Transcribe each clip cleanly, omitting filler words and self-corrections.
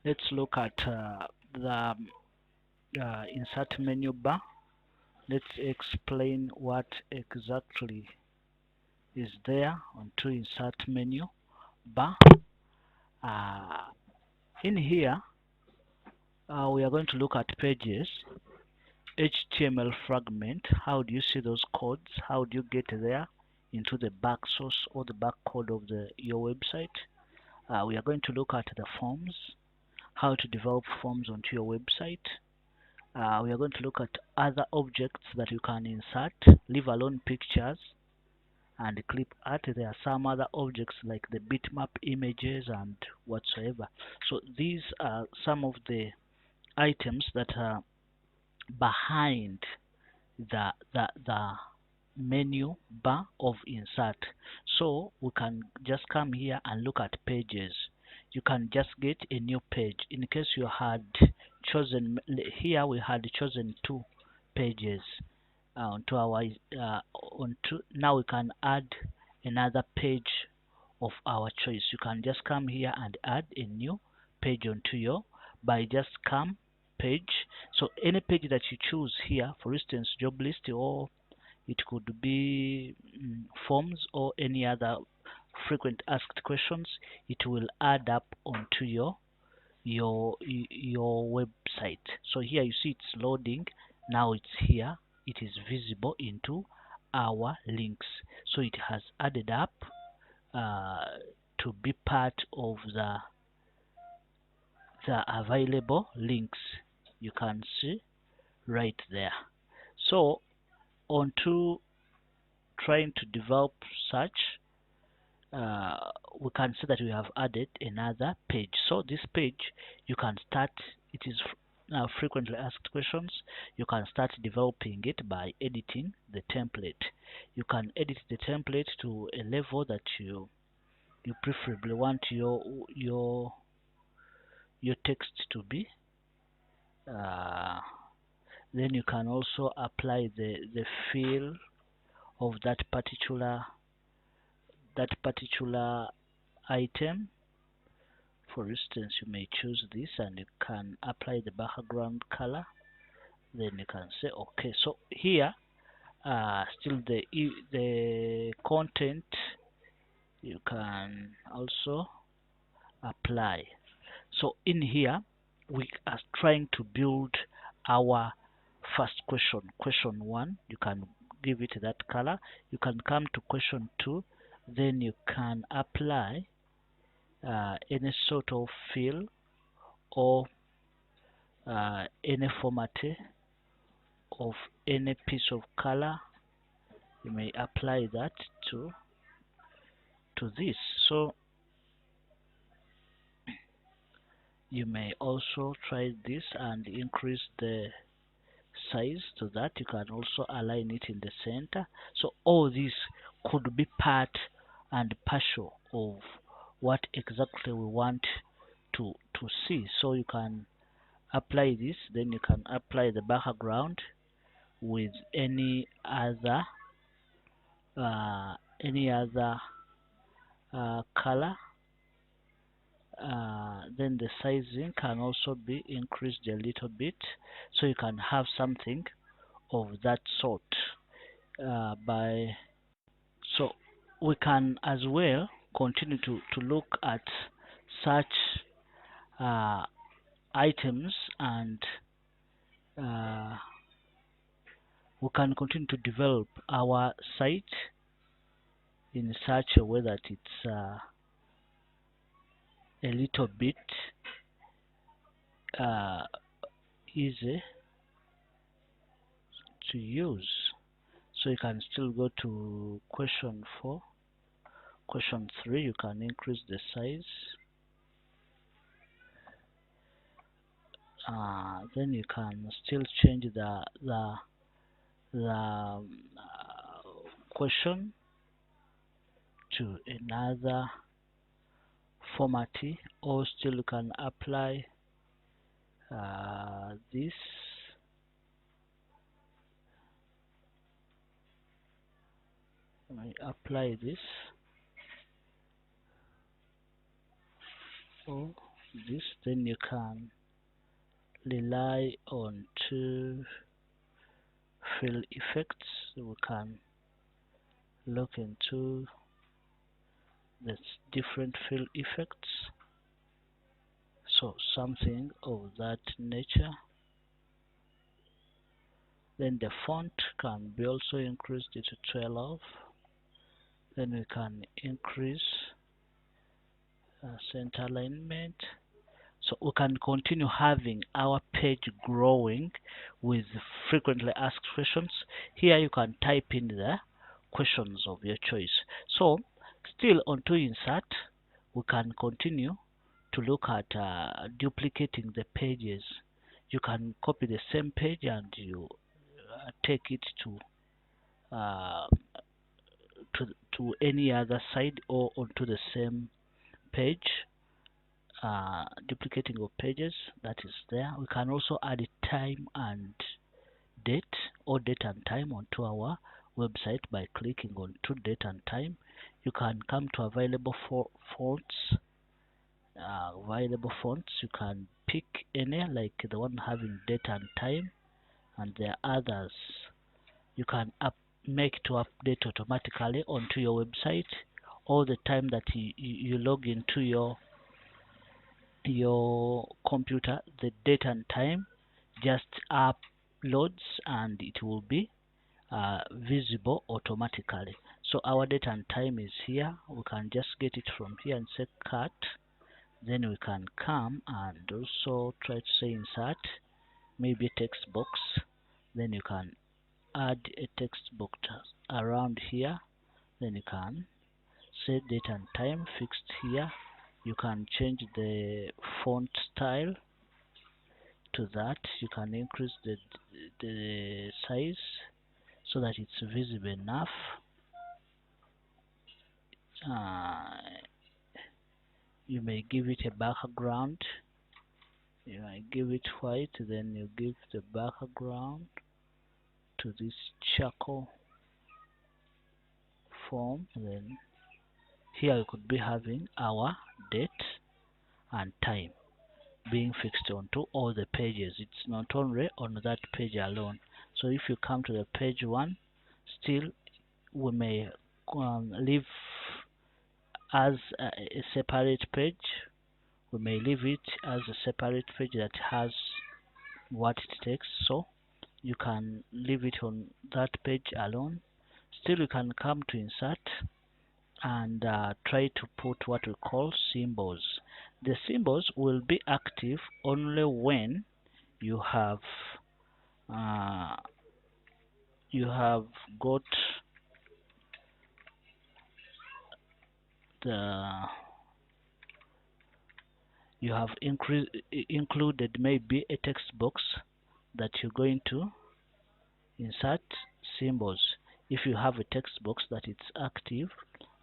let's look at the insert menu bar. Let's explain what exactly is there onto insert menu bar. Uh, in here, we are going to look at pages, HTML fragment. How do you see those codes? How do you get there into the back source or the back code of your website? We are going to look at the forms, how to develop forms onto your website. We are going to look at other objects that you can insert, leave alone pictures and clip art. There are some other objects like the bitmap images and whatsoever. So these are some of the items that are behind the menu bar of insert. So we can just come here and look at pages. You can just get a new page. In case you had chosen, here we had chosen 2 pages onto our now we can add another page of our choice. You can just come here and add a new page onto your by just come page. So any page that you choose here, for instance job list, or it could be forms or any other frequent asked questions, it will add up onto your website. So here you see it's loading. Now it's here, it is visible into our links. So it has added up to be part of the available links. You can see right there. So on to trying to develop such, we can see that we have added another page. So this page you can start, it is frequently asked questions. You can start developing it by editing the template. You can edit the template to a level that you preferably want your text to be. Then you can also apply the feel of that particular item. For instance, you may choose this and you can apply the background color. Then you can say okay. So here still the content you can also apply. So in here we are trying to build our first question 1. You can give it that color. You can come to question 2, then you can apply any sort of fill or any format of any piece of color. You may apply that to this. So you may also try this and increase the size to that. You can also align it in the center. So all these could be part and partial of what exactly we want to see. So you can apply this, then you can apply the background with any other color. Then the sizing can also be increased a little bit, so you can have something of that sort. So we can as well continue to look at such items, and we can continue to develop our site in such a way that it's a little bit easy to use. So you can still go to question 4. Question 3, you can increase the size. Then you can still change the question to another format, or still you can apply this. Apply this, or this, then you can rely on two fill effects. We can look into the different fill effects, so something of that nature. Then the font can be also increased to 12. Then we can increase center alignment. So we can continue having our page growing with frequently asked questions. Here you can type in the questions of your choice. So still onto insert, we can continue to look at duplicating the pages. You can copy the same page and you take it to any other side or onto the same page. Duplicating of pages, that is there. We can also add time and date, or date and time, onto our website by clicking on to date and time. You can come to available fonts. You can pick any, like the one having date and time, and there are others you can make to update automatically onto your website all the time that you log into your computer. The date and time just uploads and it will be visible automatically. So our date and time is here. We can just get it from here and say cut. Then we can come and also try to say insert, maybe a text box. Then you can add a text box around here. Then you can set date and time fixed here. You can change the font style to that. You can increase the size so that it's visible enough. You may give it a background. You might give it white, then you give the background to this charcoal form. Then here we could be having our date and time being fixed onto all the pages. It's not only on that page alone. So if you come to the page 1, still we may leave as a separate page. We may leave it as a separate page that has what it takes. So you can leave it on that page alone. Still you can come to insert and try to put what we call symbols. The symbols will be active only when you have got you have included maybe a text box that you're going to insert symbols. If you have a text box that it's active,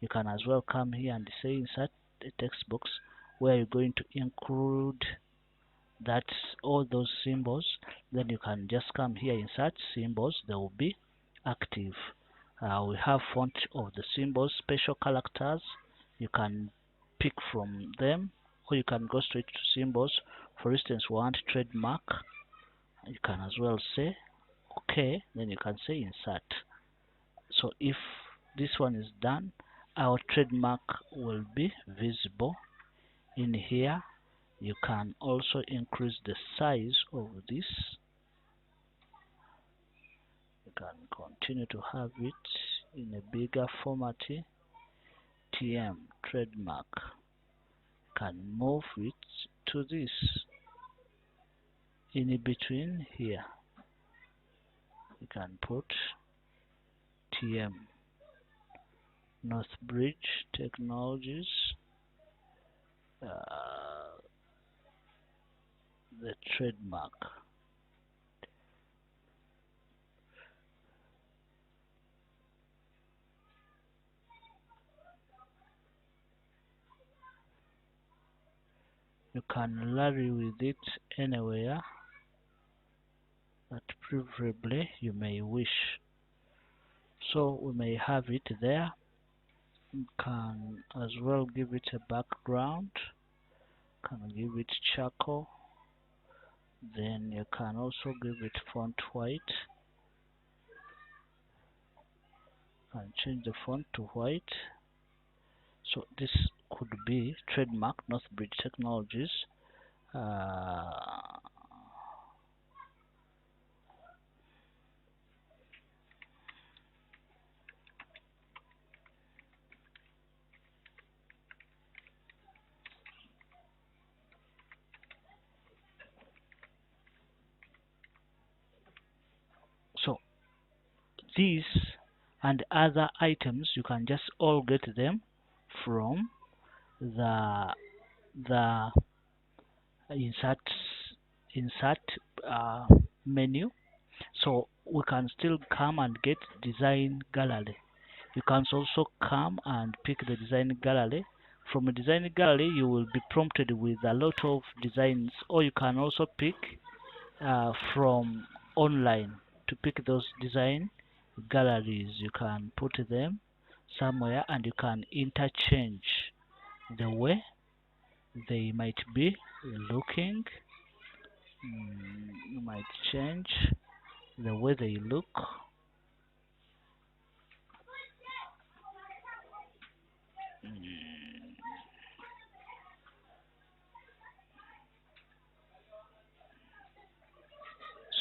you can as well come here and say insert a text box where you're going to include that all those symbols. Then you can just come here, insert symbols, they will be active. We have font of the symbols, special characters. You can pick from them, or you can go straight to symbols. For instance, we want trademark. You can as well say okay, then you can say insert. So if this one is done, our trademark will be visible in here. You can also increase the size of this. You can continue to have it in a bigger format. TM trademark. You can move it to this in between here. You can put TM Northbridge Technologies. The trademark. You can vary with it anywhere that preferably you may wish. So we may have it there. You can as well give it a background Can give it charcoal. Then you can also give it font white. And change the font to white. So this could be trademark Northbridge Technologies. So these and other items, you can just all get them from the insert menu. So we can still come and get design gallery. You can also come and pick the design gallery. From a design gallery, you will be prompted with a lot of designs, or you can also pick from online to pick those design galleries. You can put them somewhere and you can interchange the way they might be looking. You might change the way they look.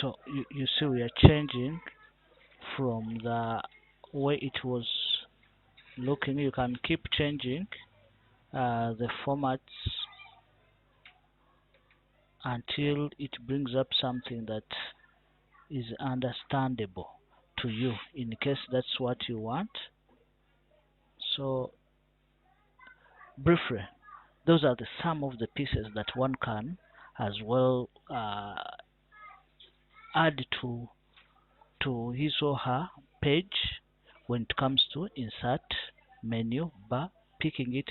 So you see we are changing from the way it was looking. You can keep changing the formats until it brings up something that is understandable to you, in case that's what you want. So briefly, those are some of the pieces that one can as well add to his or her page when it comes to insert menu bar, picking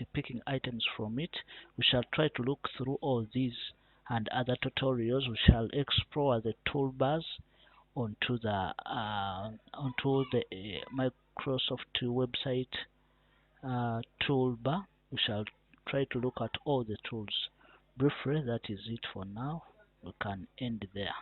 items from it. We shall try to look through all these and other tutorials. We shall explore the toolbars onto the Microsoft website toolbar. We shall try to look at all the tools. Briefly, that is it for now. We can end there.